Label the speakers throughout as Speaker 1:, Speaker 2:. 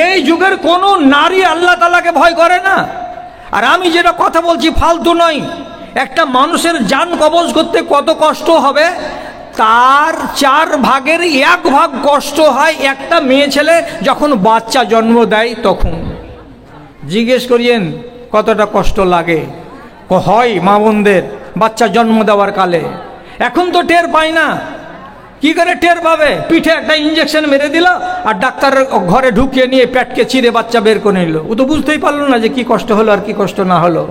Speaker 1: এই যুগের কোনো নারী আল্লাহ তাআলাকে ভয় করে না। আর আমি যেটা কথা বলছি ফালতু নয়। একটা মানুষের জান কবজ করতে কত কষ্ট হবে, তার 4 ভাগের 1 ভাগ কষ্ট হয় একটা মেয়ে ছেলে যখন বাচ্চা জন্ম দেয় তখন। জিজ্ঞেস করিয়েন কতটা কষ্ট লাগে হয় মা বোনদের বাচ্চা জন্ম দেওয়ার কালে। এখন তো টের পায় না। কি করে টের পাবে? পিঠে একটা ইঞ্জেকশন মেরে দিল আর ডাক্তারের ঘরে ঢুকিয়ে নিয়ে পেটকে চিরে বাচ্চা বের করে নিল। ও তো বুঝতেই পারলো না যে কি কষ্ট হলো আর কি কষ্ট না হলো।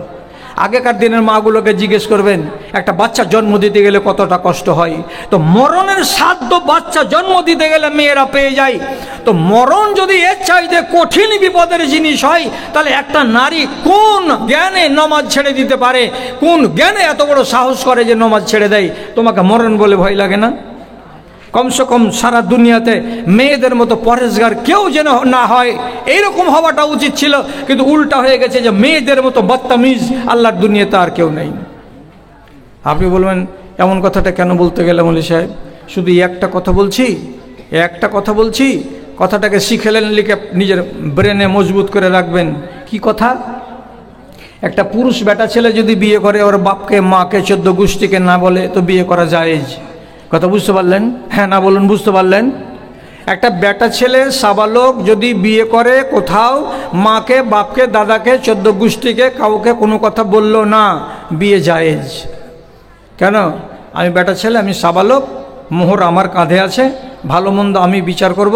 Speaker 1: আগেকার দিনের মাগুলোকে জিজ্ঞেস করবেন একটা বাচ্চা জন্ম দিতে গেলে কতটা কষ্ট হয়। তো মরণের সাধ্য বাচ্চা জন্ম দিতে গেলে মেয়েরা পেয়ে যায়। তো মরণ যদি এর চাইতে কঠিন বিপদের জিনিস হয়, তাহলে একটা নারী কোন জ্ঞানে নমাজ ছেড়ে দিতে পারে? কোন জ্ঞানে এত বড় সাহস করে যে নমাজ ছেড়ে দেয়? তোমাকে মরণ বলে ভয় লাগে না? কমসে কম সারা দুনিয়াতে মেয়েদের মতো পরেশগার কেউ যেন না হয়, এইরকম হওয়াটা উচিত ছিল। কিন্তু উল্টা হয়ে গেছে যে মেয়েদের মতো বদতমিজ আল্লাহর দুনিয়াতে আর কেউ নেই। আপনি বলবেন এমন কথাটা কেন বলতে গেলে মৌলী সাহেব? শুধু একটা কথা বলছি, কথাটাকে শিখেলেন, লিখে নিজের ব্রেনে মজবুত করে রাখবেন। কি কথা? একটা পুরুষ বেটা ছেলে যদি বিয়ে করে ওর বাপকে মাকে 14 গোষ্ঠীকে না বলে তো বিয়ে করা জায়েজ। কথা বুঝতে পারলেন? হ্যাঁ না বলুন, বুঝতে পারলেন? একটা বেটা ছেলে সাবালক যদি বিয়ে করে কোথাও মাকে বাপকে দাদাকে 14 গোষ্ঠীকে কাউকে কোনো কথা বলল না, বিয়ে জায়েজ। কেন? আমি বেটা ছেলে, আমি সাবালক, মোহর আমার কাঁধে আছে, ভালো মন্দ আমি বিচার করব,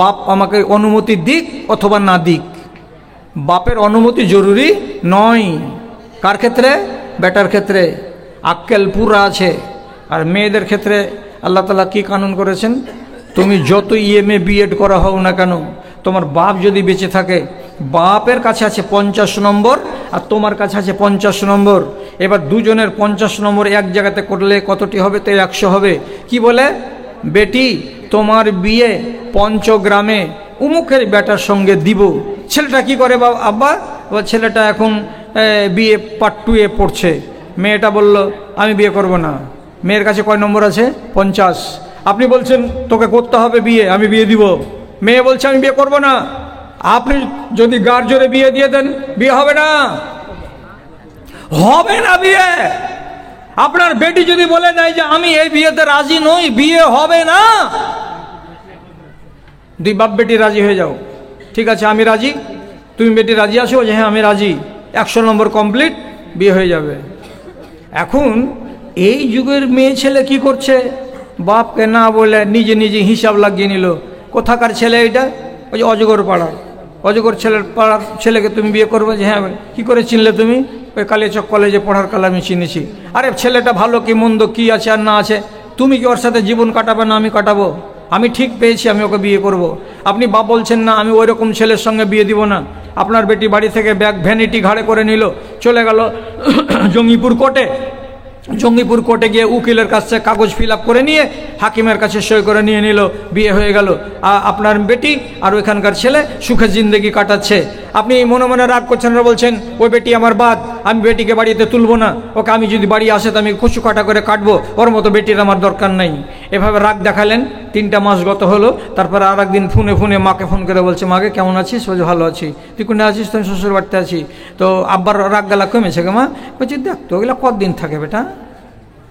Speaker 1: বাপ আমাকে অনুমতি দিক অথবা না দিক। বাপের অনুমতি জরুরি নয়। কার ক্ষেত্রে? বেটার ক্ষেত্রে আক্কেল পুরা আছে। আর মেয়েদের ক্ষেত্রে আল্লাহ তাআলা কি কানুন করেছেন? তুমি যত ইএমএ বিএড করা হোক না কেন, তোমার বাপ যদি বেঁচে থাকে, বাপের কাছে আছে 50 নম্বর আর তোমার কাছে আছে 50 নম্বর। এবার দুজনের 50 নম্বর এক জায়গাতে করলে কতটি হবে? তো 100 হবে। কি বলে? বেটি তোমার বিয়ে পঞ্চগ্রামে উমুকের বেটার সঙ্গে দিব। ছেলেটা কি করে? আব্বা ছেলেটা এখন বিয়ে পার্ট 2 এ পড়ছে। মেয়েটা বলল আমি বিয়ে করব না। মেয়ের কাছে কয় নম্বর আছে? 50। আপনি বলছেন তোকে করতে হবে বিয়ে, আমি বিয়ে দিব। মেয়ে বলছে আমি বিয়ে করব না। আপনি যদি গার জোরে বিয়ে দিয়ে দেন, বিয়ে হবে না, বিয়ে। আপনার বেটি যদি বলে দেয় যে আমি এই বিয়েতে রাজি নই, বিয়ে হবে না। 2 বাপ বেটি রাজি হয়ে যাও, ঠিক আছে আমি রাজি, তুমি বেটি রাজি আছো? যে হ্যাঁ আমি রাজি। 100 নম্বর কমপ্লিট, বিয়ে হয়ে যাবে। এখন এই যুগের মেয়ে ছেলে কি করছে? বাপকে না বলে নিজে নিজে হিসাব লাগিয়ে নিল। কোথাকার ছেলে এটা? ওই যে অজগর পাড়ার ছেলেকে তুমি বিয়ে করবে? যে হ্যাঁ। কী করে চিনলে তুমি? ওই কালিয়াচক কলেজে পড়ার কালে আমি চিনেছি। আরে ছেলেটা ভালো কি মন্দ, কি আছে আর না আছে, তুমি কি ওর সাথে জীবন কাটাবে না আমি কাটাবো? আমি ঠিক পেয়েছি, আমি ওকে বিয়ে করব। আপনি বাপ বলছেন না আমি ওই রকম ছেলের সঙ্গে বিয়ে দিব না। আপনার বেটি বাড়ি থেকে ব্যাগ ভ্যানিটি ঘাড়ে করে নিল, চলে গেল জঙ্গিপুর কোর্টে গিয়ে উকিলের কাছে কাগজ ফিল আপ করে নিয়ে হাকিমের কাছে সই করে নিয়ে নিল, বিয়ে হয়ে গেল। আপনার বেটি আর ওইখানকার ছেলে সুখে জিন্দেগি কাটাচ্ছে। আপনি মনে মনে রাগ করছেন আর বলছেন ওই বেটি আমার বাদ, আমি বেটিকে বাড়িতে তুলবো না, ওকে আমি যদি বাড়ি আসে তো আমি কুচু কাটা করে কাটবো, ওর মতো বেটির আমার দরকার নেই। এভাবে রাগ দেখালেন। 3টা মাস গত হলো। তারপরে আর একদিন ফোনে মাকে ফোন করে বলছে মাকে কেমন আছিস? বলছে ভালো আছি। তুই কোনে আছিস? তো শ্বশুর বাড়িতে আছি। তো আব্বার রাগ গালা কমেছে গে মা? বলছি দেখ তো ওগুলো কতদিন থাকে বেটা,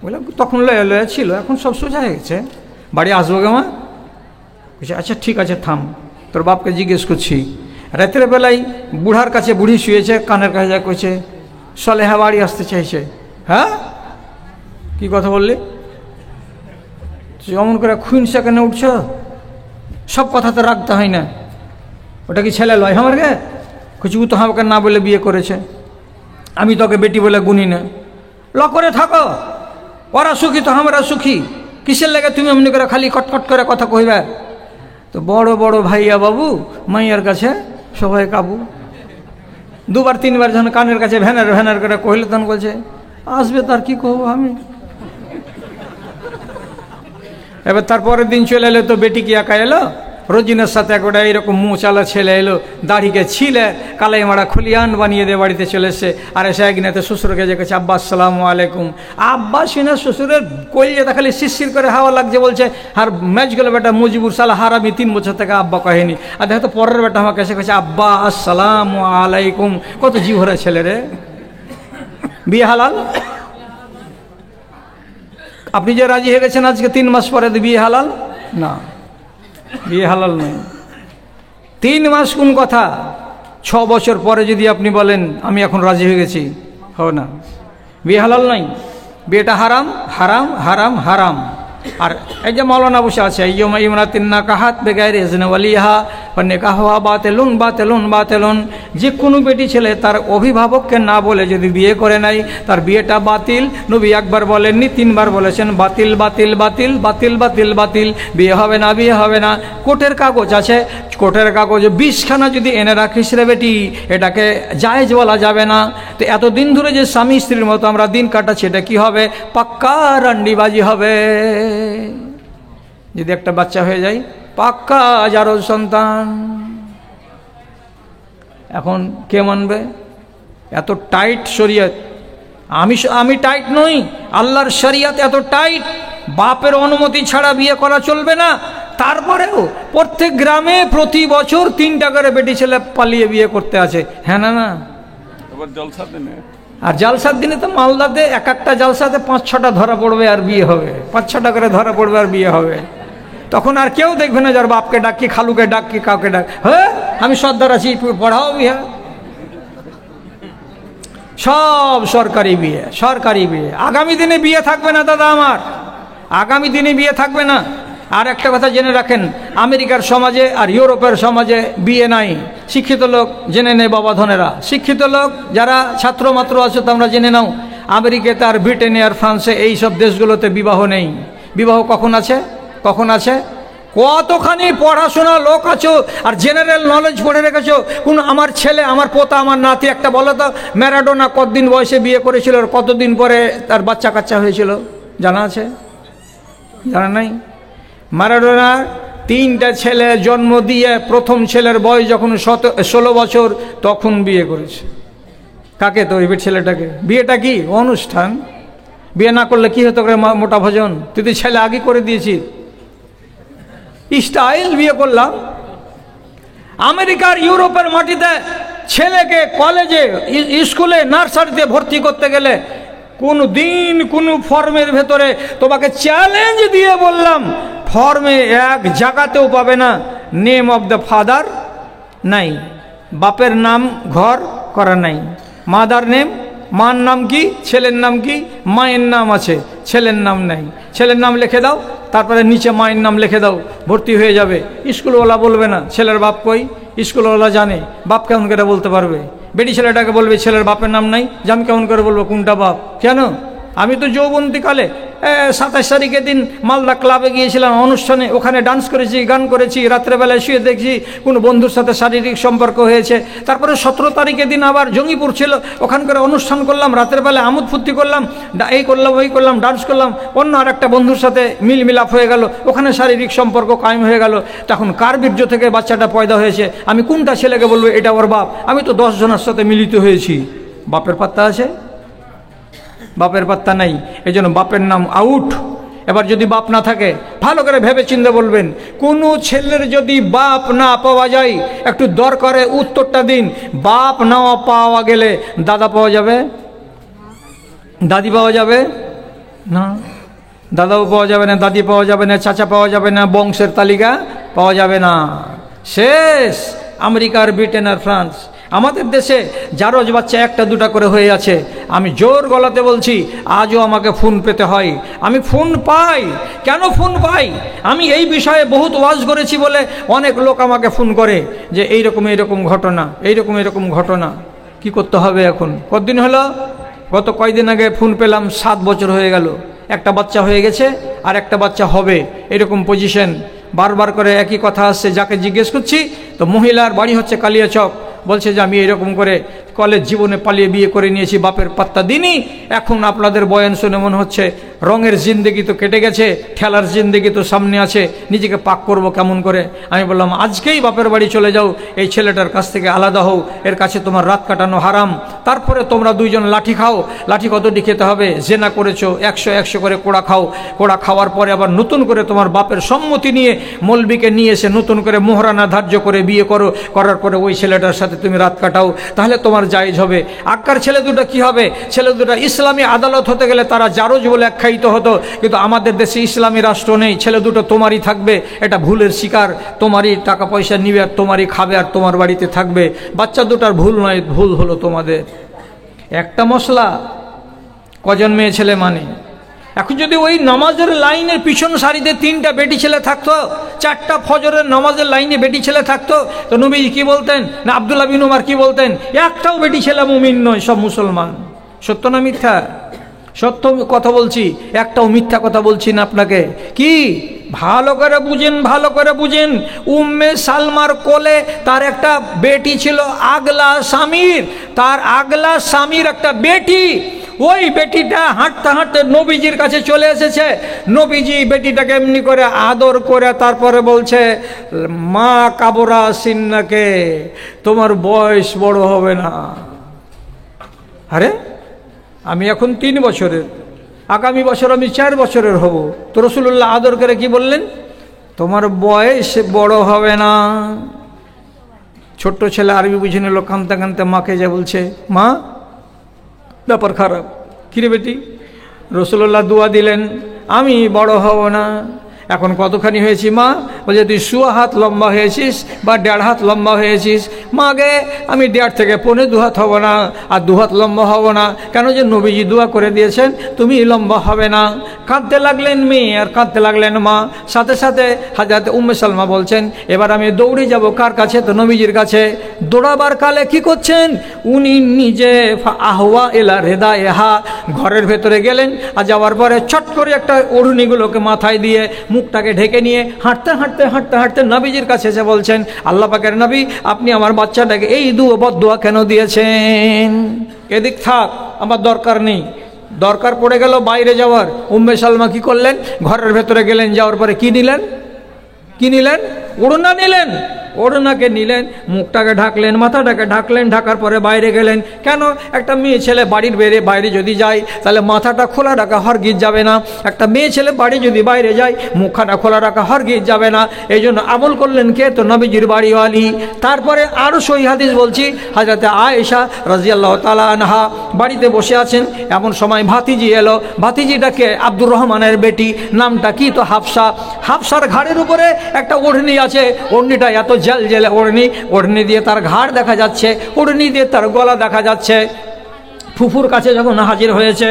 Speaker 1: ওগুলো তখন লয়া ছিল, এখন সব সোজা হয়ে গেছে, বাড়ি আসবো গে মা? বলছে আচ্ছা ঠিক আছে থাম, তোর বাপকে জিজ্ঞেস করছি। রাতের বেলায় বুড়ার কাছে বুড়ি শুয়েছে, কানের কাছে যা করছে সলেহা বাড়ি আসতে চাইছে। হ্যাঁ কি কথা বললি? অমন করে খুন সেখানে উঠছ, সব কথা তো রাখতে হয় না। ওটা কি ছেলে লয় আমার গে? কিছু তো আমাকে না বলে বিয়ে করেছে, আমি তোকে বেটি বলে গুনি না। করে থাকো, ওরা সুখী তো আমরা সুখী, কিসের লেগে তুমি এমনি করে খালি কটকট করে কথা কইবে? তো বড় বড় ভাইয়া বাবু মাইয়ার কাছে সবাই কাবু। 2বার 3বার যখন কানের কাছে ভ্যানার করে কহিলে তখন বলছে আসবে, তার কি কহবো আমি। এবার তারপরের দিন চলে এলো, তো বেটি কি একা এলো? রোজিনার সাথে একটা এইরকম মুচালা ছেলে এলো, দাড়িকে ছিলে কালাই মারা খুলিয়ান বানিয়ে দিয়ে বাড়িতে চলে এসে, আর এসে একদিনেতে শ্বশুরকে যে কাছে আব্বা আসসালামু আলাইকুম। আব্বা শুনে শ্বশুরের কলিজাটা খালি শিরশির করে হাওয়া লাগছে, বলছে আর ম্যাচ গেল বেটা মুজিবুর সালা হারামি 3 বছর থেকে আব্বা কহেনি। আর দেখো তো পরের বেটা আমাকে এসে কাছে আব্বা আসসালামু আলাইকুম। কত জিভরা ছেলে রে। বিয়ে হালাল? আপনি যে রাজি হয়ে গেছেন আজকে 3 মাস পরে, বিয়ে হালাল না, বিয়ে হালাল নয়। 3 মাস কোন কথা, 6 বছর পরে যদি আপনি বলেন আমি এখন রাজি হয়ে গেছি, হবে না, বিয়ে হালাল নয়। বিয়েটা হারাম হারাম হারাম হারাম। আর এই যে মৌলানা বসে আছে, কাহাত বেগাইর ওয়ালিহা নিকাহুহা বাতিলুন বাতিলুন বাতিলুন, যে কোনো বেটি ছেলে তার অভিভাবককে না বলে যদি বিয়ে করে নাই, তার বিয়েটা বাতিল। নবী একবার বলেননি, 3 বার বলেছেন বাতিল বাতিল বাতিল বাতিল বাতিল বাতিল, বিয়ে হবে না, বিয়ে হবে না। কোর্টের কাগজ আছে, কোর্টের কাগজ 20খানা যদি এনে রাখিস রে বেটি, এটাকে জায়েজ বলা যাবে না। তো এতদিন ধরে যে স্বামী স্ত্রীর মতো আমরা দিন কাটাচ্ছি, এটা কি হবে? পাক্কা রান্ডিবাজি হবে। যদি একটা বাচ্চা হয়ে যায়, পাক্কা জারজ সন্তান। এখন কে মানবে? এত টাইট শরিয়ত। আমি টাইট নই, আল্লাহর শরিয়ত এত টাইট, বাপের অনুমতি ছাড়া বিয়ে করা চলবে না। তারপরেও প্রত্যেক গ্রামে প্রতি বছর 3টা করে বেটি ছেলে পালিয়ে বিয়ে করতে আছে। হ্যাঁ না না, আর জালসার দিনে তো মালদাতে এক একটা জালসাতে 5-6টা ধরা পড়বে আর বিয়ে হবে, 5-6টা করে ধরা পড়বে আর বিয়ে হবে। তখন আর কেউ দেখবে না যার বাপকে ডাকি, খালুকে ডাকি, কাউকে ডাক, হ্যাঁ আমি সর্দার আছি, পড়াও বিয়ে। সব সরকারি বিয়ে, সরকারি বিয়ে। আগামী দিনে বিয়ে থাকবে না দাদা আমার, আগামী দিনে বিয়ে থাকবে না। আর একটা কথা জেনে রাখেন, আমেরিকার সমাজে আর ইউরোপের সমাজে বিয়ে নাই। শিক্ষিত লোক জেনে নেই, বাবা ধনেরা, শিক্ষিত লোক যারা ছাত্র মাত্র আছে তোমরা জেনে নাও, আমেরিকাতে আর ব্রিটেনে আর ফ্রান্সে এই সব দেশগুলোতে বিবাহ নেই। বিবাহ কখন আছে? কখন আছে? কতখানি পড়াশোনা লোক আছো আর জেনারেল নলেজ পড়ে রেখেছো। কোন আমার ছেলে, আমার পোতা, আমার নাতি, একটা বলো তো ম্যারাডোনা কতদিন বয়সে বিয়ে করেছিল আর কতদিন পরে তার বাচ্চা কাচ্চা হয়েছিল? জানা আছে? জানা নাই? ম্যারাডোনার 3টা ছেলে জন্ম দিয়ে প্রথম ছেলের বয়স যখন 16 বছর তখন বিয়ে করেছে। কাকে? তো ওই ছেলেটাকে। বিয়েটা কি অনুষ্ঠান? বিয়ে না করলে কি হতো করে মোটা ভোজন? তুই তো ছেলে আগে করে দিয়েছিস, স্টাইল বিয়ে করলাম। আমেরিকার ইউরোপের মাটিতে ছেলেকে কলেজে, স্কুলে, নার্সারিতে ভর্তি করতে গেলে কোনো দিন কোনো ফর্মের ভেতরে তোমাকে চ্যালেঞ্জ দিয়ে বললাম, ফর্মে এক জায়গাতেও পাবে না নেম অফ দ্য ফাদার নাই, বাপের নাম ঘর করা নাই, মাদার নেম, মার নাম কি, ছেলের নাম কি, মায়ের নাম আছে, ছেলের নাম নাই। ছেলের নাম লিখে দাও, তারপরে নিচে মায়ের নাম লিখে দাও, ভর্তি হয়ে যাবে। স্কুলওয়ালা বলবে না ছেলের বাপ কই, স্কুলওয়ালা জানে। বাপ কেমন করে বলতে পারবে? বেটি ছেলেটাকে বলবে ছেলের বাপের নাম নাই, যে আমি কেমন করে বলবো কোনটা বাপ? কেন? আমি তো যৌবন্তীকালে 27 তারিখের দিন মালদা ক্লাবে গিয়েছিলাম অনুষ্ঠানে, ওখানে ডান্স করেছি, গান করেছি, রাত্রেবেলায় শুয়ে দেখছি কোনো বন্ধুর সাথে শারীরিক সম্পর্ক হয়েছে। তারপরে 17 তারিখের দিন আবার জঙ্গিপুর ছিল, ওখানকার অনুষ্ঠান করলাম, রাত্রেবেলায় আমোদ ফুর্তি করলাম, এই করলাম ওই করলাম, ডান্স করলাম, অন্য আর একটা বন্ধুর সাথে মিলমিলাপ হয়ে গেল, ওখানে শারীরিক সম্পর্ক কায়েম হয়ে গেল। তখন কার বীর্য থেকে বাচ্চাটা পয়দা হয়েছে? আমি কোনটা ছেলেকে বলবো এটা ওর বাপ? আমি তো 10 জনের সাথে মিলিত হয়েছি। বাপের পাত্তা আছে? বাপের পাত্তা নাই। এই জন্য বাপের নাম আউট। এবার যদি বাপ না থাকে, ভালো করে ভেবে চিন্তে বলবেন, কোনো ছেলের যদি বাপ না পাওয়া যায়, একটু দরকারে উত্তরটা দিন। বাপ না পাওয়া গেলে দাদা পাওয়া যাবে? দাদি পাওয়া যাবে না? দাদাও পাওয়া যাবে না, দাদি পাওয়া যাবে না, চাচা পাওয়া যাবে না, বংশের তালিকা পাওয়া যাবে না, শেষ। আমেরিকার, ব্রিটেন আর ফ্রান্স। আমাদের দেশে জারজ বাচ্চা 1-2টা করে হয়ে আছে। আমি জোর গলাতে বলছি, আজও আমাকে ফোন পেতে হয়। আমি ফোন পাই। কেন ফোন পাই? আমি এই বিষয়ে বহুত ওয়াজ করেছি বলে অনেক লোক আমাকে ফোন করে যে এইরকম এইরকম ঘটনা, এইরকম এরকম ঘটনা। কি করতে হবে এখন? কতদিন হলো? গত কয়েকদিন আগে ফোন পেলাম, 7 বছর হয়ে গেল, একটা বাচ্চা হয়ে গেছে আর একটা বাচ্চা হবে, এরকম পজিশন। বারবার করে একই কথা আসছে। যাকে জিজ্ঞেস করছি তো মহিলার বাড়ি হচ্ছে কালিয়াচক, বলছে যে আমি এরকম করে কলেজ জীবনে পালিয়ে বিয়ে করে নিয়েছি, বাপের পাত্তা দিনই। এখন আপনাদের বয়ান শুনে মনে হচ্ছে রঙের জিন্দেগি তো কেটে গেছে, ঠেলার জিন্দেগি তো সামনে আছে, নিজেকে পাক করব কেমন করে? আমি বললাম আজকেই বাপের বাড়ি চলে যাও, এই ছেলেটার কাছ থেকে আলাদা হও, এর কাছে তোমার রাত কাটানো হারাম। তারপরে তোমরা দুইজন লাঠি খাও। লাঠি কতটি খেতে হবে? জেনা করেছো 100 করে কোড়া খাও। কোড়া খাওয়ার পরে আবার নতুন করে তোমার বাপের সম্মতি নিয়ে মৌলবীকে নিয়ে এসে নতুন করে মোহরানা ধার্য করে বিয়ে করো। করার পরে ওই ছেলেটার সাথে তুমি রাত কাটাও, তাহলে তোমার জায়েজ হবে। আক্কার ছেলে দুটো কি হবে? ছেলে দুটো ইসলামী আদালত হতে গেলে তারা জারজ বলে আখ্যায়িত হতো, কিন্তু আমাদের দেশে ইসলামী রাষ্ট্র নেই। ছেলে দুটো তোমারই থাকবে, এটা ভুলের শিকার। তোমারই টাকা পয়সা নিবে আর তোমারই খাবে আর তোমার বাড়িতে থাকবে। বাচ্চা দুটার ভুল নয়, ভুল হলো তোমাদের। একটা মশলা কজন মেয়ে ছেলে মানে? এখন যদি ওই নামাজের লাইনের পিছন সারিতে 3টা বেটি ছেলে থাকতো, 4টা ফজরের নামাজের লাইনে বেটি ছেলে থাকতো, তো নবীজি কি বলতেন? না আব্দুল্লাহ বিন উমর কি বলতেন? একটাও বেটি ছেলে মুমিন নয়, সব মুসলমান। সত্য না মিথ্যা? সত্য কথা বলছি, একটাও মিথ্যা কথা বলছি না আপনাকে। কি ভালো করে বুঝেন, ভালো করে বুঝেন। উম্মে সালমার কোলে তার একটা বেটি ছিল, আগলা স্বামীর। তার আগলা স্বামীর একটা বেটি, ওই বেটিটা হাঁটতে হাঁটতে নবীজির কাছে চলে এসেছে। নবীজি বেটিটাকে এমনি করে আদর করে তারপরে বলছে, মা কাবরা সিন্নাকে, তোমার বয়স বড় হবে না। আরে আমি এখন 3 বছরের, আগামী বছর আমি 4 বছরের হব। তো রাসূলুল্লাহ আদর করে কি বললেন? তোমার বয়স বড় হবে না। ছোট্ট ছেলে আরবি বুঝে নিল, কাঁদতে কাঁদতে মাকে যা বলছে, মা ব্যাপার খারাপ। কিরে বেটি? রাসূলুল্লাহ দোয়া দিলেন, আমি বড় হব না। এখন কতখানি হয়েছি মা? বলছে তুই 1.25 হাত লম্বা হয়েছিস বা 1.5 হাত লম্বা হয়েছিস। মাগে আমি 1.5 থেকে 1.25 হাত হব না, আর 2 হাত লম্বা হব না। কেন? যে নবীজি দোয়া করে দিয়েছেন তুমি লম্বা হবে না। কাঁদতে লাগলেন মেয়ে আর কাঁদতে লাগলেন মা। সাথে সাথে হযরত উম্মে সালমা বলছেন, এবার আমি দৌড়ে যাব কার কাছে? তো নবীজির কাছে। দৌড়াবার কালে কি করছেন উনি? নিজে আহওয়া এলা রেদা এহা, ঘরের ভেতরে গেলেন, আর যাওয়ার পরে ছট করে একটা ওড়নিগুলোকে মাথায় দিয়ে মুখটাকে ঢেকে নিয়ে হাঁটতে হাঁটতে হাঁটতে হাঁটতে নবীজির কাছে এসে বলছেন, আল্লাহ পাকের নবী, আপনি আমার বাচ্চাটাকে এই বদদুয়া কেন দিয়েছেন? এদিক থাক, আমার দরকার নেই। দরকার পড়ে গেল বাইরে যাওয়ার। উম্মে সালমা কি করলেন? ঘরের ভেতরে গেলেন, যাওয়ার পরে কি নিলেন? কি নিলেন? ওড়না নিলেন। ওড়নাকে নিলেন, মুখটাকে ঢাকলেন, মাথাটাকে ঢাকলেন, ঢাকার পরে বাইরে গেলেন। কেন? একটা মেয়ে ছেলে বাড়ির বাইরে যদি যায় তাহলে মাথাটা খোলা রাখা হরগিজ যাবে না। একটা মেয়ে ছেলে বাড়ি যদি বাইরে যায় মুখখানা খোলা রাখা হরগিজ যাবে না। এই জন্য আমল করলেন কে? তো নবীজির বাড়িওয়ালি। তারপরে আরও সহিহ হাদিস বলছি, হযরত আয়েশা রাদিয়াল্লাহু তাআলা আনহা বাড়িতে বসে আছেন। এমন সময় ভাতিজি এলো। ভাতিজিটাকে আব্দুর রহমানের বেটি, নামটা কি? তো হাফসা। হাফসার ঘাড়ের উপরে একটা ওড়নি আছে, ওড়নিটা এত জেলে ওড়নি, ওড়নি দিয়ে তার ঘাড় দেখা যাচ্ছে, ওড়নি দিয়ে তার গলা দেখা যাচ্ছে। ফুফুর কাছে যখন হাজির হয়েছে,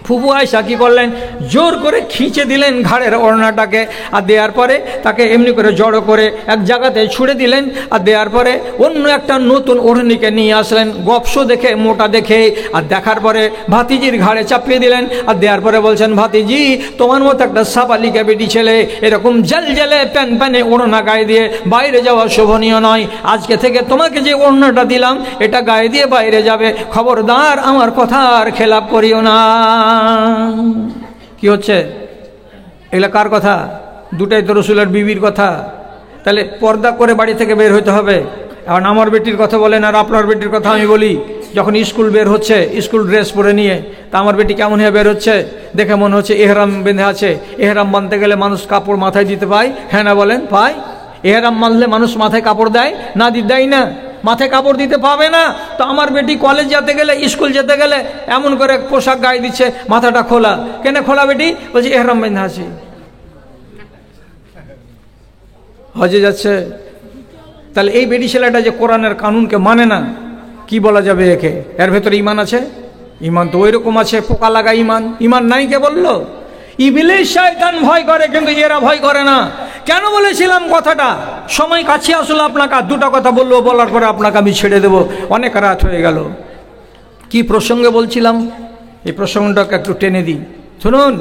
Speaker 1: ফুফু আয়েশা কি করলেন? জোর করে খিঁচে দিলেন ঘাড়ের ওড়নাটাকে, আর দেওয়ার পরে তাকে এমনি করে জড়ো করে এক জায়গাতে ছুঁড়ে দিলেন, আর দেওয়ার পরে অন্য একটা নতুন ওড়নিকে নিয়ে আসলেন, গপসো দেখে, মোটা দেখে, আর দেখার পরে ভাতিজির ঘাড়ে চাপিয়ে দিলেন। আর দেওয়ার পরে বলছেন, ভাতিজি তোমার মতো একটা সাবালিকা বেটি ছেলে এরকম জেলে প্যানে ওড়না গায়ে দিয়ে বাইরে যাওয়া শোভনীয় নয়। আজকে থেকে তোমাকে যে ওড়নাটা দিলাম এটা গায়ে দিয়ে বাইরে যাবে, খবরদার আমার কথার খেলাপ করিও না। কি হচ্ছে? এগুলা কার কথা? দুটাই তো রাসূলের বিবির কথা। তাহলে পর্দা করে বাড়ি থেকে বের হতে হবে। এখন আমার বেটির কথা বলেন আর আপনার বেটির কথা আমি বলি। যখন স্কুল বের হচ্ছে, স্কুল ড্রেস পরে নিয়ে, তা আমার বেটি কেমন হয়ে বের হচ্ছে? দেখে মনে হচ্ছে এহরাম বেঁধে আছে। এহরাম বাঁধতে গেলে মানুষ কাপড় মাথায় দিতে পায়, হ্যাঁ না বলেন? পায়। এহরাম বাঁধলে মানুষ মাথায় কাপড় দেয় না? দেয় না? মাথায় কাপড় দিতে পাবে না। তো আমার বেটি কলেজ যেতে গেলে, স্কুল যেতে গেলে এমন করে পোশাক গায়ে দিচ্ছে, মাথাটা খোলা। কেন খোলা বেটি? বলছি এহরাম বেঁধে আছি, হজে যাচ্ছে। তাহলে এই বেটি ছেলেটা যে কোরআনের কানুনকে মানে না, কি বলা যাবে একে? এর ভেতরে ইমান আছে? ইমান তো ওই রকম আছে, পোকা লাগা ইমান। ইমান নাই কে বললো? ইবলিস শয়তান ভয় করে, কিন্তু এরা ভয় করে না। কেন বলেছিলাম কথাটা? সময় কাছে আসলে আপনাকে আর দুটো কথা বলবো, বলার পরে আপনাকে আমি ছেড়ে দেব, অনেক রাত হয়ে গেল। কি প্রসঙ্গে বলছিলাম? এই প্রসঙ্গটাকে একটু টেনে দিই, শুনুন।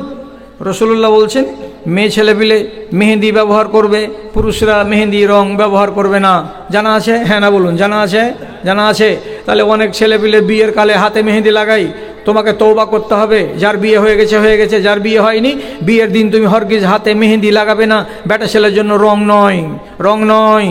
Speaker 1: রাসূলুল্লাহ বলছেন মেয়ে ছেলে পিলে মেহেন্দি ব্যবহার করবে, পুরুষরা মেহেন্দি রং ব্যবহার করবে না। জানা আছে? হ্যাঁ না বলুন। জানা আছে? জানা আছে। তাহলে অনেক ছেলে পিলে বিয়ের কালে হাতে মেহেন্দি লাগাই, তোমাকে তওবা করতে হবে। যার বিয়ে হয়ে গেছে হয়ে গেছে, যার বিয়ে হয়নি বিয়ের দিন তুমি হরগিজ হাতে মেহেন্দি লাগাবে না। বেটা ছেলের জন্য রং নয়।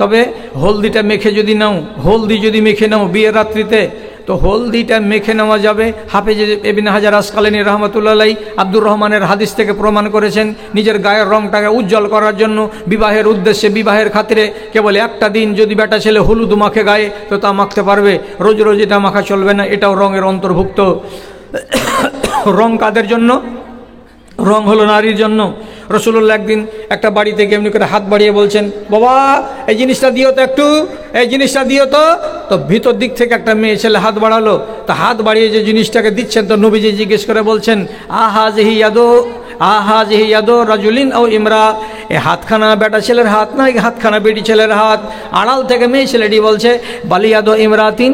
Speaker 1: তবে হলদিটা মেখে যদি নাও, হলদি যদি মেখে নাও বিয়ের রাত্রিতে, তো হলদিটা মেখে নেওয়া যাবে। হাফেজ ইবনে হাজার আসকালানী রাহমাতুল্লাহ আলাইহি আব্দুর রহমানের হাদিস থেকে প্রমাণ করেছেন, নিজের গায়ের রংটাকে উজ্জ্বল করার জন্য, বিবাহের উদ্দেশ্যে, বিবাহের খাতিরে কেবল একটা দিন যদি বেটা ছেলে হলুদ মাখে গায়ে তো তা মাখতে পারবে, রোজ রোজ এটা মাখা চলবে না, এটাও রঙের অন্তর্ভুক্ত। রং কাদের জন্য? রং হলো নারীর জন্য। রাসূলুল্লাহ একদিন একটা বাড়িতে গিয়ে এমনি করে হাত বাড়িয়ে বলছেন, বাবা এই জিনিসটা দিও তো একটু, এই জিনিসটা দিও তো। তো ভিতর দিক থেকে একটা মেয়ে ছেলে হাত বাড়ালো, তা হাত বাড়িয়ে যে জিনিসটাকে দিচ্ছেন, তো নবীজি জিজ্ঞেস করে বলছেন, আহাযিহি ইয়াদু রাজুলিন আও ইমরা, এ হাতখানা বেটা ছেলের হাত না, এই হাতখানা বেটি ছেলের হাত। আড়াল থেকে মেয়ে ছেলেটি বলছে, বালিয়াদু ইমরাতিন,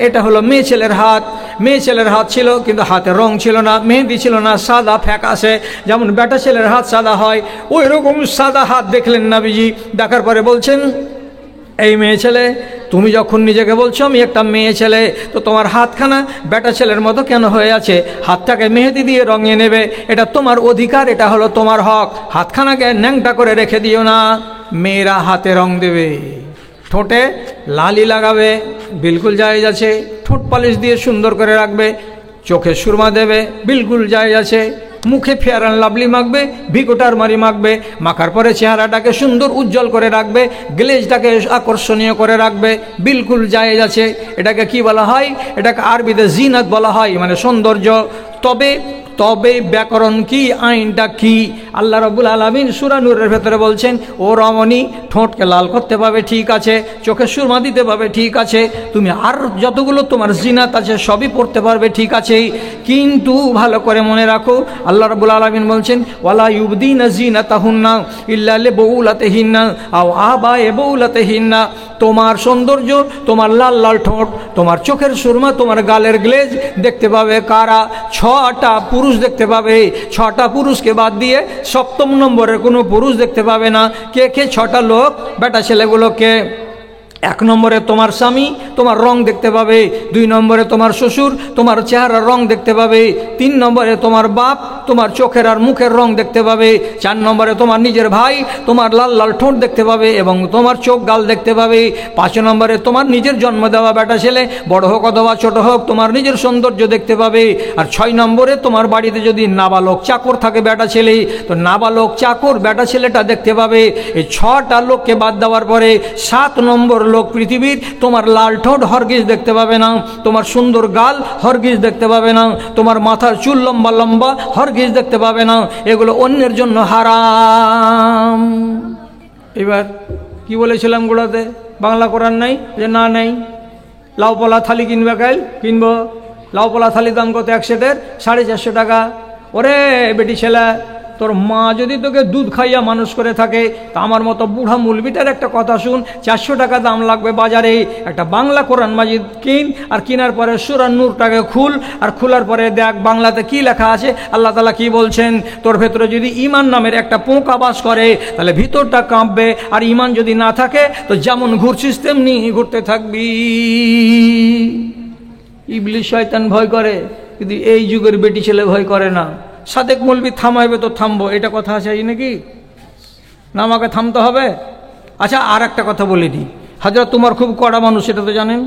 Speaker 1: এটা হলো মেয়ে ছেলের হাত। মেয়ে ছেলের হাত ছিল কিন্তু হাতে রং ছিল না, মেহেন্দি ছিল না, সাদা ফ্যাকাশে, যেমন বেটা ছেলের হাত সাদা হয় ওই রকম সাদা হাত দেখলেন নবীজি। দেখার পরে বলছেন, এই মেয়ে ছেলে, তুমি যখন নিজেকে বলছো আমি একটা মেয়ে ছেলে, তো তোমার হাতখানা বেটা ছেলের মতো কেন হয়ে আছে? হাতটাকে মেহেদি দিয়ে রঙিয়ে নেবে, এটা তোমার অধিকার, এটা হলো তোমার হক। হাতখানাকে ন্যাংটা করে রেখে দিও না। মেয়েরা হাতে রং দেবে, ঠোঁটে লালি লাগাবে, বিলকুল জায়েজ আছে। ঠোঁট পালিশ দিয়ে সুন্দর করে রাখবে, চোখে সুরমা দেবে, বিলকুল জায়েজ আছে। মুখে ফেয়ার অ্যান্ড লাভলি মাখবে, ভিকোটার মারি মাখবে, মাখার পরে চেহারাটাকে সুন্দর উজ্জ্বল করে রাখবে, গ্লেজটাকে আকর্ষণীয় করে রাখবে, বিলকুল জায়েজ আছে। এটাকে কি বলা হয়? এটাকে আরবিতে জিনাত বলা হয়, মানে সৌন্দর্য। তবে ব্যাকরণ কি, আইনটা কি? আল্লাহ রাব্বুল আলামিন সূরা নূরের ভেতরে বলছেন, ও রমণী, ঠোঁটকে লাল করতে পারবে ঠিক আছে, চোখে সুরমা দিতে পারবে ঠিক আছে, তুমি আর যতগুলো তোমার জিনাত আছে সবই পড়তে পারবে ঠিক আছে, কিন্তু ভালো করে মনে রাখো আল্লাহ রাব্বুল আলামিন বলছেন, ওয়ালা ইউবদিনা জিনাতাহুন্না ইল্লা লিবুলাতিহিন্না আও আবায়ে বুলাতিহিন্না। তোমার সৌন্দর্য, তোমার লাল লাল ঠোঁট, তোমার চোখের সুরমা, তোমার গালের গ্লেজ দেখতে পাবে কারা? 6টা পুরুষ দেখতে পাবে। 6টা পুরুষকে বাদ দিয়ে 7ম নম্বরের কোনো পুরুষ দেখতে পাবে না। কে 6টা লোক? বেটা ছেলেগুলোকে। 1 নম্বরে তোমার স্বামী, তোমার রং দেখতে পাবে। 2 নম্বরে তোমার শ্বশুর, তোমার চেহারার রং দেখতে পাবে। 3 নম্বরে তোমার বাপ, তোমার চোখের আর মুখের রং দেখতে পাবে। 4 নম্বরে তোমার নিজের ভাই, তোমার লাল লাল ঠোঁট দেখতে পাবে এবং তোমার চোখ গাল দেখতে পাবে। 5 নম্বরে তোমার নিজের জন্ম দেওয়া বেটা ছেলে, বড় হোক অথবা ছোট হোক, তোমার নিজের সৌন্দর্য দেখতে পাবে। আর 6 নম্বরে তোমার বাড়িতে যদি নাবালক চাকর থাকে বেটা ছেলে, তো নাবালক চাকর বেটা ছেলেটা দেখতে পাবে। এই 6টা লোককে বাদ দেওয়ার পরে 7 নম্বর লোক পৃথিবীর, তোমার লাল ঠোঁট হরগিজ দেখতে পাবে না, তোমার সুন্দর গাল হরগিজ দেখতে পাবে না, তোমার মাথার চুল লম্বা লম্বা হরগিজ দেখতে পাবে না। এগুলো অন্যের জন্য হারাম। এবার কি বলেছিলাম গোড়াতে? বাংলা কোরআন নাই যে না নেই। লাউ পলা থালি কিনবে, কাল কিনবো। লাউ পলা থালির দাম কত? 1 সেটের 450 টাকা। ওরে বেটি ছেলে, তোর মা যদি তোকে দুধ খাইয়া মানুষ করে থাকে, তা আমার মতো বুড়া মুলবিটার একটা কথা শুন, 400 টাকা দাম লাগবে বাজারে। একটা বাংলা কোরআন মাজিদ কিন, আর কেনার পরে সূরা নূরটাকে খুল, আর খোলার পরে দেখ বাংলাতে কি লেখা আছে, আল্লাহ তাআলা কি বলছেন। তোর ভেতরে যদি ঈমান নামের একটা পোকা বাস করে, তাহলে ভিতরটা কাঁপবে, আর ঈমান যদি না থাকে তো যেমন ঘুরছিস তেমনি ঘুরতে থাকবি। ইবলিশ শয়তান ভয় করে, কিন্তু এই যুগের বেটি ছেলে ভয় করে না। সাদেক মৌলবি থামাইবে তো থামবো, এটা কথা আছে নাকি? না আমাকে থামতে হবে? আচ্ছা, আর একটা কথা বলে দিই। হাজরত তোমার খুব কড়া মানুষ, এটা তো জানেন।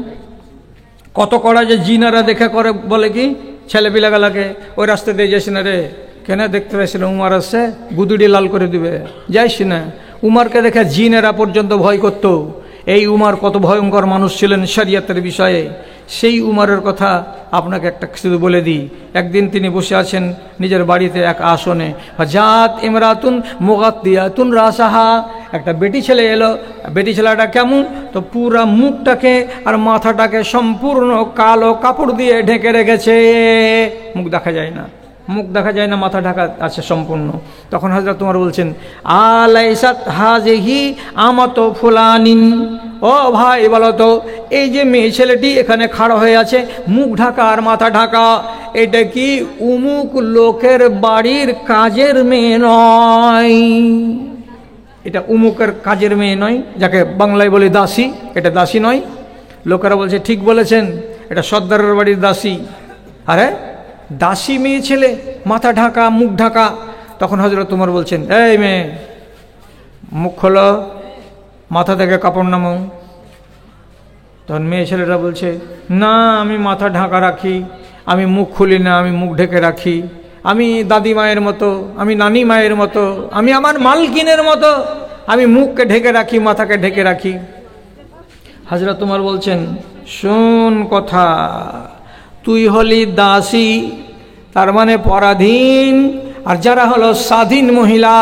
Speaker 1: কত কড়া যে জিনারা দেখা করে, বলে কি ছেলে পিলাগালাকে, ওই রাস্তা দিয়ে যাইস না রে, কেন দেখতে পাইছি না উমার আসছে, গুদুড়ি লাল করে দিবে, যাইস না। উমারকে দেখে জিনেরা পর্যন্ত ভয় করত। এই উমার কত ভয়ঙ্কর মানুষ ছিলেন শরিয়তের বিষয়ে, সেই উমারের কথা আপনাকে একটা শুধু বলে দিই। একদিন তিনি বসে আছেন নিজের বাড়িতে এক আসনে, জাত ইমরাতুন মুগাত্তিয়াতুন রাসাহা, একটা বেটি ছেলে এলো। বেটি ছেলেটা কেমন? তো পুরা মুখটাকে আর মাথাটাকে সম্পূর্ণ কালো কাপড় দিয়ে ঢেকে রেখেছে, মুখ দেখা যায় না, মুখ দেখা যায় না, মাথা ঢাকা আছে সম্পূর্ণ। তখন হযরত তোমার বলছেন, আলাইসাত হাজিহি আমাতো ফুলানিন, ও ভাই বলো তো, এই যে মেয়ে ছেলেটি এখানে খাড়া হয়ে আছে, মুখ ঢাকা আর মাথা ঢাকা, এটা কি উমুক লোকের বাড়ির কাজের মেয়ে নয়? এটা উমুকের কাজের মেয়ে নয়, যাকে বাংলায় বলে দাসী, এটা দাসী নয়। লোকেরা বলছে ঠিক বলেছেন, এটা সর্দারের বাড়ির দাসী। আরে দাসী মেয়ে ছেলে, মাথা ঢাকা, মুখ ঢাকা। তখন হযরত ওমর বলছেন, এই মেয়ে, মুখ খোলো, মাথা থেকে কাপড় নামাও। তখন মেয়ে ছেলেটা বলছে, না আমি মাথা ঢাকা রাখি, আমি মুখ খুলি না, আমি মুখ ঢেকে রাখি, আমি দাদি মায়ের মতো, আমি নানি মায়ের মতো, আমি আমার মালকিনের মতো, আমি মুখকে ঢেকে রাখি, মাথাকে ঢেকে রাখি। হযরত ওমর বলছেন, শোন কথা, তুই হলি দাসী, তার মানে পরাধীন। আর যারা হলো স্বাধীন মহিলা,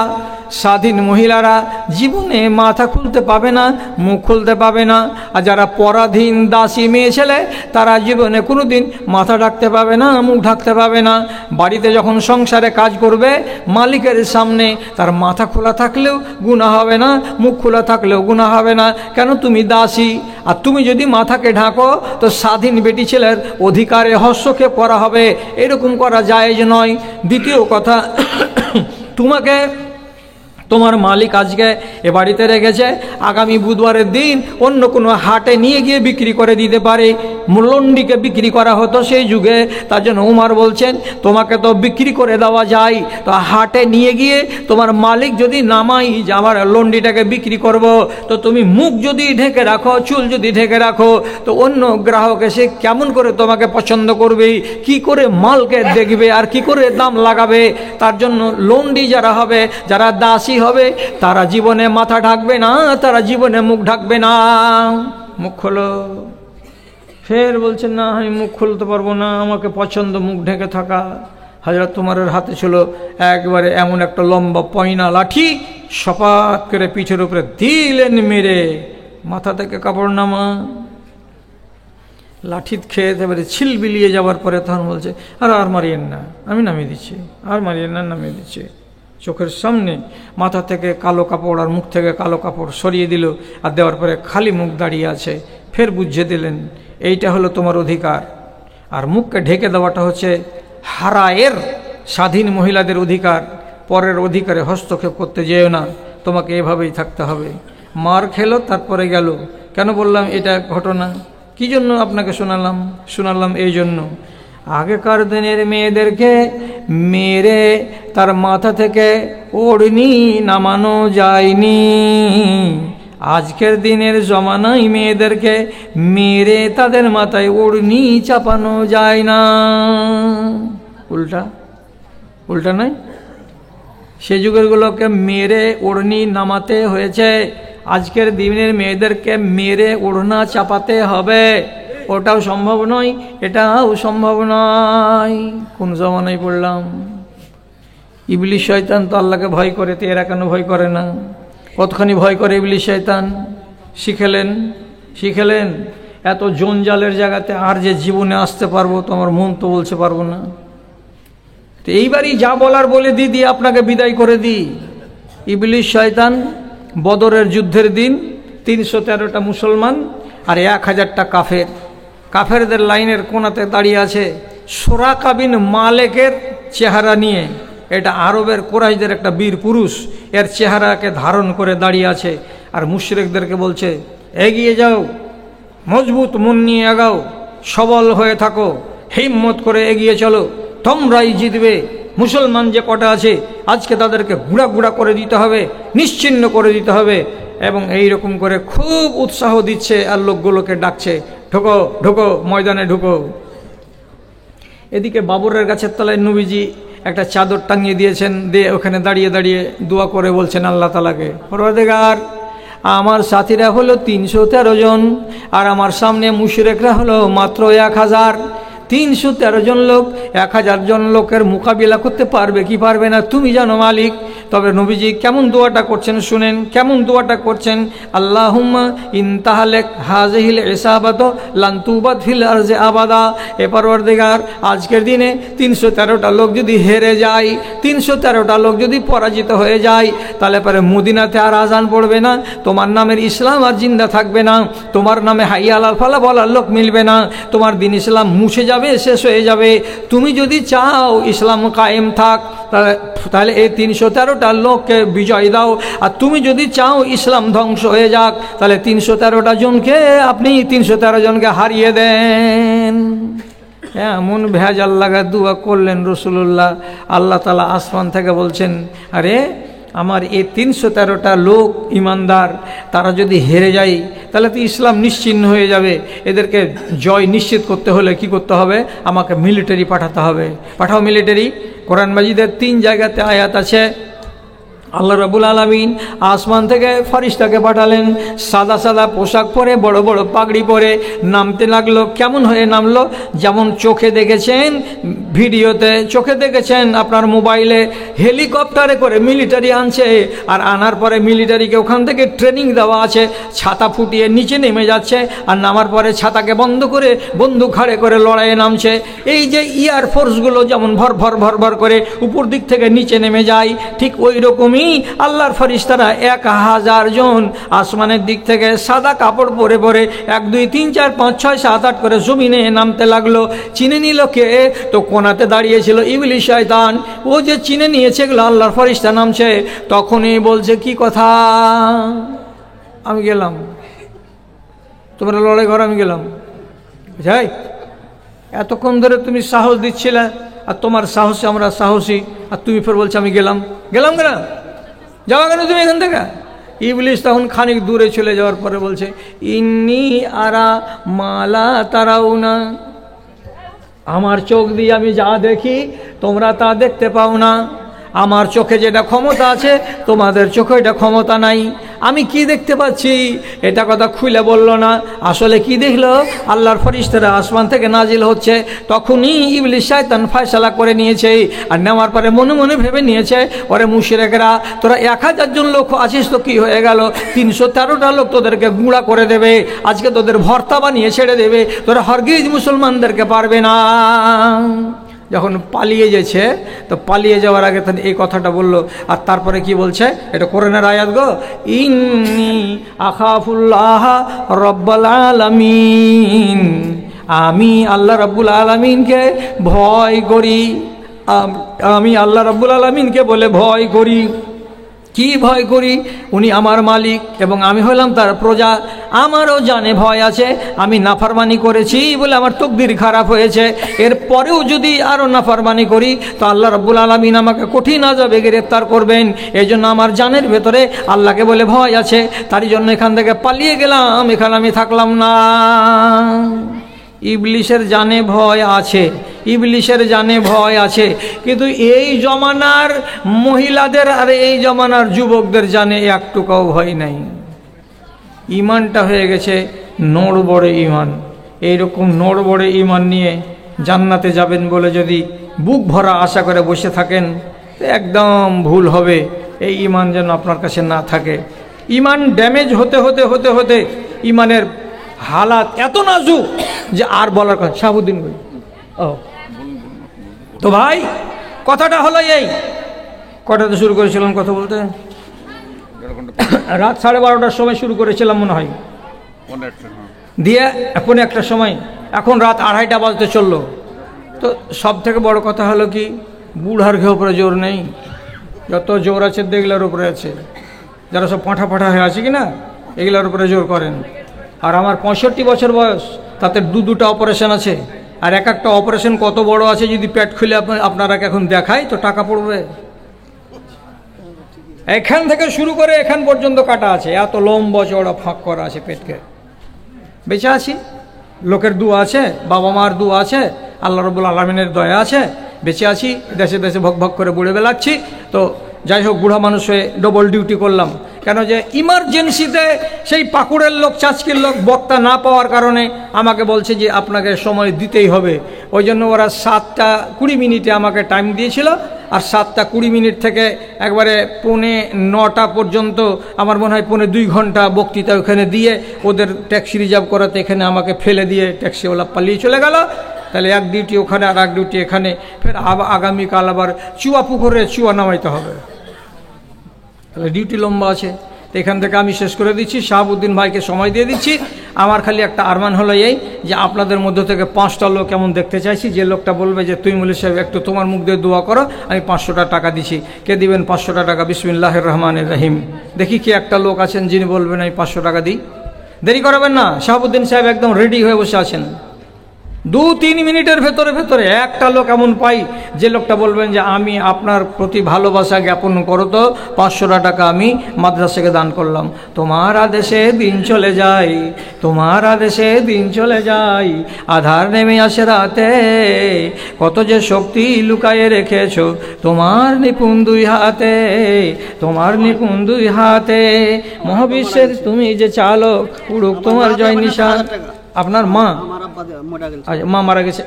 Speaker 1: স্বাধীন মহিলারা জীবনে মাথা খুলতে পাবে না, মুখ খুলতে পাবে না। আর যারা পরাধীন দাসী মেয়ে ছেলে, তারা জীবনে কোনো দিন মাথা ঢাকতে পাবে না, মুখ ঢাকতে পাবে না। বাড়িতে যখন সংসারে কাজ করবে, মালিকের সামনে তার মাথা খোলা থাকলেও গুনাহ হবে না, মুখ খোলা থাকলেও গুনাহ হবে না। কেন? তুমি দাসী। আর তুমি যদি মাথাকে ঢাকো তো স্বাধীন বেটি ছেলের অধিকারে হস্তক্ষেপ করা হবে, এরকম করা জায়েজ নয়। দ্বিতীয় কথা, তোমাকে তোমার মালিক আজকে এ বাড়িতে রেখেছে, আগামী বুধবারের দিন অন্য কোনো হাটে নিয়ে গিয়ে বিক্রি করে দিতে পারে। লন্ডিকে বিক্রি করা হতো সেই যুগে, তার জন্য উমর বলছেন তোমাকে তো বিক্রি করে দেওয়া যায়, তো হাটে নিয়ে গিয়ে তোমার মালিক যদি নামাই যে আমার লন্ডিটাকে বিক্রি করব, তো তুমি মুখ যদি ঢেকে রাখো, চুল যদি ঢেকে রাখো, তো অন্য গ্রাহক এসে কেমন করে তোমাকে পছন্দ করবে, কি করে মালকে দেখবে আর কি করে দাম লাগাবে। তার জন্য লন্ডি যারা হবে, যারা দাসী হবে, তারা জীবনে মাথা ঢাকবে না, তারা জীবনে মুখ ঢাকবে না। মুখ খোলো। ফের বলছেন, না আমি মুখ খুলতে পারবো না, আমাকে পছন্দ মুখ ঢেকে থাকা। হযরত ওমরের হাতে ছিল একবারে এমন একটা লম্বা পয়না লাঠি, সপাত করে পিঠের উপরে দিলেন মেরে, মাথা থেকে কাপড় নামা। লাঠি খেয়ে এবারে ছিল বিলিয়ে যাওয়ার পরে তখন বলছে, আর মারিয়েন না, আমি নামিয়ে দিচ্ছি, আর মারিয়েন না, নামিয়ে দিচ্ছি। চোখের সামনে মাথা থেকে কালো কাপড় আর মুখ থেকে কালো কাপড় সরিয়ে দিল, আর দেওয়ার পরে খালি মুখ দাঁড়িয়ে আছে। ফের বুঝিয়ে দিলেন, এইটা হলো তোমার অধিকার। আর মুখকে ঢেকে দেওয়াটা হচ্ছে হারায়ের, স্বাধীন মহিলাদের অধিকার। পরের অধিকারে হস্তক্ষেপ করতে যেও না, তোমাকে এভাবেই থাকতে হবে। মার খেলো, তারপরে গেল। কেন বললাম এটা ঘটনা, কি জন্য আপনাকে শোনালাম এই জন্য, আগেকার দিনের মেয়েদেরকে মেরে তার মাথা থেকে ওড়নি নামানো যায়নি। আজকের দিনের জমানায় মেয়েদেরকে মেরে তাদের মাথায় ওড়নি চাপানো যায় না। উল্টা নয়, সে যুগের গুলোকে মেরে ওড়নি নামাতে হয়েছে, আজকের দিনের মেয়েদেরকে মেরে ওড়না চাপাতে হবে। ওটাও সম্ভব নয়, এটাও সম্ভব নয়। কোন জমানায় পড়লাম? ইবলিশ শয়তান তো আল্লাহকে ভয় করে, তো এরা কেন ভয় করে না? কতখানি ভয় করে ইবলিশ শয়তান? শিখেলেন এত জঞ্জালের জায়গাতে আর যে জীবনে আসতে পারবো, তোমার মন তো বলছে পারবো না। তো এইবারই যা বলার বলে দিয়ে আপনাকে বিদায় করে দিই। ইবলিশ শয়তান বদরের যুদ্ধের দিন 313টা মুসলমান আর 1000টা কাফেরদের লাইনের কোনাতে দাঁড়িয়ে আছে। সুরাকা বিন মালেকের চেহারা নিয়ে, এটা আরবের কুরাইশদের একটা বীর পুরুষ, এর চেহারাকে ধারণ করে দাঁড়িয়ে আছে। আর মুশরিকদেরকে বলছে, এগিয়ে যাও, মজবুত মন নিয়ে আগাও, সবল হয়ে থাকো, হিম্মত করে এগিয়ে চলো, তোমরাই জিতবে। মুসলমান যে কটা আছে আজকে তাদেরকে গুঁড়া করে দিতে হবে, নিশ্চিহ্ন করে দিতে হবে। এবং এই রকম করে খুব উৎসাহ দিচ্ছে আর লোকগুলোকে ডাকছে, ঢোকো ঢোকো, ময়দানে ঢোকো। এদিকে বাবরের গাছের তলায় নবীজি একটা চাদর টাঙিয়ে দিয়েছেন, দিয়ে ওখানে দাঁড়িয়ে দাঁড়িয়ে দোয়া করে বলছেন আল্লাহ তাআলাকে, পরওয়ারদিগার, আমার সাথীরা হলো 313 জন, আর আমার সামনে মুশরিকরা হলো মাত্র 1000। 313 জন লোক 1000 জন লোকের মোকাবিলা করতে পারবে কি পারবে না তুমি জানো মালিক। তবে নবীজি কেমন দোয়াটা করছেন শুনেন, কেমন দোয়াটা করছেন। আল্লাহুম্মা ইনতাহালেক হাযিহিল ইসাবাত লান তুবাদ ফিল আরজি আবাদা। এ পরওয়ারদিগার, আজকের দিনে 313টা লোক যদি হেরে যায়, 313টা লোক যদি পরাজিত হয়ে যায়, তাহলে পরে মদিনাতে আর আজান পড়বে না, তোমার নামের ইসলাম আর জিন্দা থাকবে না, তোমার নামে হাইয়া আলাল ফালাহ বলার লোক মিলবে না, তোমার দিন ইসলাম মুছে যাবে, শেষ হয়ে যাবে। তুমি যদি চাও ইসলাম কায়েম থাক, তাহলে এই 313টা লোককে বিজয় দাও। আর তুমি যদি চাও ইসলাম ধ্বংস হয়ে যাক, তাহলে 313টা জনকে আপনি 313 জনকে হারিয়ে দেন। এমন ভেজাল লাগা দোয়া করলেন রাসূলুল্লাহ। আল্লাহ তাআলা আসমান থেকে বলছেন, আরে আমার এই 313টা লোক ইমানদার, তারা যদি হেরে যায় তাহলে তো ইসলাম নিশ্চিহ্ন হয়ে যাবে। এদেরকে জয় নিশ্চিত করতে হলে কি করতে হবে? আমাকে মিলিটারি পাঠাতে হবে। পাঠাও মিলিটারি। কোরআন মাজিদের 3 জায়গাতে আয়াত আছে। আল্লাহ রাব্বুল আলামিন আসমান থেকে ফেরেশতাকে পাঠালেন, সাদা সাদা পোশাক পরে, বড় বড় পাগড়ি পরে নামতে লাগলো। কেমন হয়ে নামলো? যেমন চোখে দেখেছেন ভিডিওতে, চোখে দেখেছেন আপনার মোবাইলে, হেলিকপ্টারে করে মিলিটারি আনছে। আর আনার পরে মিলিটারিকে ওখান থেকে ট্রেনিং দেওয়া আছে, ছাতা ফুটিয়ে নিচে নেমে যাচ্ছে, আর নামার পরে ছাতাকে বন্ধ করে বন্দুক ঘাড়ে করে লড়াইয়ে নামছে। এই যে এয়ারফোর্সগুলো যেমন ভর ভর ভর ভর করে উপর দিক থেকে নিচে নেমে যায়, ঠিক ওই রকমই আল্লাহর ফেরেশতারা 1000 জন আসমানের দিক থেকে সাদা কাপড় পরে পরে 1 2 3 4 5 6 7 8 করে জমিনে নামতে লাগলো। চিনে নিল কে? তো কোনাতে দাঁড়িয়েছিল ইবলিস শয়তান। ও যে চিনে নিয়েছে এগুলো আল্লাহর ফেরেশতা নামছে, তখনই বলছে কি কথা? আমি গেলাম, তোমরা লড়াই করো, আমি গেলাম। যাই, এতক্ষণ ধরে তুমি সাহস দিচ্ছিলে, আর তোমার সাহসে আমরা সাহসী, আর তুমি ফের বলছো আমি গেলাম। গেলাম কেন? যাওয়া কেন তুমি এখান থেকে? ইবলিস তখন খানিক দূরে চলে যাওয়ার পরে বলছে, ইন্নী আরা মালা তারাউনা, আমার চোখ দিয়ে আমি যা দেখি তোমরা তা দেখতে পাও না। আমার চোখে যেটা ক্ষমতা আছে তোমাদের চোখে এটা ক্ষমতা নাই। আমি কি দেখতে পাচ্ছি এটা কথা খুলে বলল না। আসলে কি দেখলো? আল্লাহর ফেরেশতারা আসমান থেকে নাজিল হচ্ছে। তখনই ইবলিস শয়তান ফয়সালা করে নিয়েছে, আর নেওয়ার পরে মনে মনে ভেবে নিয়েছে, ওরে মুশরিকরা, তোরা 1000 জন লোক আছিস তো কি হয়ে গেল? 313টা লোক তোদেরকে গুঁড়া করে দেবে, আজকে তোদের ভর্তা বানিয়ে ছেড়ে দেবে, তোরা হরগিজ মুসলমানদেরকে পারবে না। যখন পালিয়ে গেছে, তো পালিয়ে যাওয়ার আগে তাহলে এই কথাটা বলল। আর তারপরে কি বলছে? এটা কোরআনের আয়াত গো, ইন্নী আখাফুল্লাহ রব্বুল আলামিন, আমি আল্লাহ রাব্বুল আলামিনকে ভয় করি। আমি আল্লাহ রাব্বুল আলামিনকে বলে ভয় করি। কি ভয় করি? উনি আমার মালিক এবং আমি হলাম তার প্রজা। আমারও জানে ভয় আছে, আমি নাফরমানি করেছি বলে আমার তকদির খারাপ হয়েছে। এরপরেও যদি আরও নাফরমানি করি তো আল্লাহ রাব্বুল আলামিন আমাকে কঠিন আযাবে গ্রেফতার করবেন। এই জন্য আমার জানের ভেতরে আল্লাহকে বলে ভয় আছে, তারই জন্য এখান থেকে পালিয়ে গেলাম, এখানে আমি থাকলাম না। ইবলিশের জানে ভয় আছে, ইবলিশের জানে ভয় আছে, কিন্তু এই জমানার মহিলাদের আর এই জমানার যুবকদের জানে একটুকাও ভয় নাই। ইমানটা হয়ে গেছে নড়বড়ে ইমান। এইরকম নড়বড়ে ইমান নিয়ে জান্নাতে যাবেন বলে যদি বুক ভরা আশা করে বসে থাকেন তো একদম ভুল হবে। এই ইমান যেন আপনার কাছে না থাকে। ইমান ড্যামেজ হতে হতে হতে হতে ইমানের হালাত এত নাজুক যে আর বলার কথা। শাহাবুদ্দিন ভাই, ও তো ভাই কথাটা হলো এই, কটাতে শুরু করেছিলাম কথা বলতে? রাত 12:30টার সময় শুরু করেছিলাম মনে হয়, দিয়ে এখন একটার সময়, এখন রাত 2:30 বাজতে চললো। তো সব থেকে বড় কথা হলো কি, বুড়ার ঘেউ উপরে জোর নেই, যত জোর আছে দেখলার উপরে আছে। যারা সব পাঁঠা পাঁঠা হয়ে আছে কি না, এগুলোর উপরে জোর করেন। আর আমার 65 বছর বয়স, তাতে দুটা অপারেশন আছে। আর এক একটা অপারেশন কত বড় আছে, যদি পেট খুলে আপনারা এখন দেখায় তো টাকা পড়বে। এখান থেকে শুরু করে এখান পর্যন্ত কাটা আছে, এত লম্বা চওড়া ফাঁক করা আছে পেটকে। বেঁচে আছি, লোকের দোয়া আছে, বাবা মার দোয়া আছে, আল্লাহ রাব্বুল আলামিনের দয়া আছে, বেঁচে আছি। দেশে দেশে ভক ভক করে বুড়ে বেলাচ্ছি। তো যাই হোক, বুড়া মানুষ হয়ে ডবল ডিউটি করলাম। কেন যে ইমার্জেন্সিতে সেই পাকুড়ের লোক, চাঁচকির লোক বক্তা না পাওয়ার কারণে আমাকে বলছে যে আপনাকে সময় দিতেই হবে। ওই জন্য ওরা 7:20 আমাকে টাইম দিয়েছিল। আর 7:20 থেকে একবারে 8:45 পর্যন্ত আমার মনে হয় 2.25 ঘন্টা বক্তৃতা ওখানে দিয়ে ওদের ট্যাক্সি রিজার্ভ করাতে এখানে আমাকে ফেলে দিয়ে ট্যাক্সিওয়ালা পালিয়ে চলে গেল। তাহলে এক ডিউটি ওখানে আর এক ডিউটি এখানে, ফের আগামীকাল আবার চুয়া পুকুরে চুয়া নামাইতে হবে। তাহলে ডিউটি লম্বা আছে। তো এখান থেকে আমি শেষ করে দিচ্ছি, শাহাবুদ্দিন ভাইকে সময় দিয়ে দিচ্ছি। আমার খালি একটা আরমান হলো এই যে আপনাদের মধ্যে থেকে 5টা লোক এমন দেখতে চাইছি, যে লোকটা বলবে যে তুই মৌলভী সাহেব একটু তোমার মুখ দিয়ে দোয়া করো, আমি 500টা টাকা দিচ্ছি। কে দিবেন 500টা টাকা? বিসমিল্লাহির রহমানির রহিম। দেখি কি একটা লোক আছেন যিনি বলবেন আমি 500 টাকা দিই। দেরি করাবেন না, শাহাবুদ্দিন সাহেব একদম রেডি হয়ে বসে আছেন। 2-3 মিনিটের ভেতরে একটা লোক এমন পাই যে লোকটা বলবেন যে আমি আপনার প্রতি ভালোবাসা জ্ঞাপন করো তো 500 টাকা আমি মাদ্রাসাকে দান করলাম। তোমার আদেশে দিন চলে যায়, তোমার আদেশে দিন চলে যায়, আধার নেমে আসে রাতে, কত যে শক্তি লুকায়ে রেখেছো তোমার নিপুণ 2 হাতে, তোমার নিপুণ 2 হাতে, মহাবিশ্বের তুমি যে চালক, উড়ুক তোমার জয় নিশান। আপনার মা, মা মারা গেছে।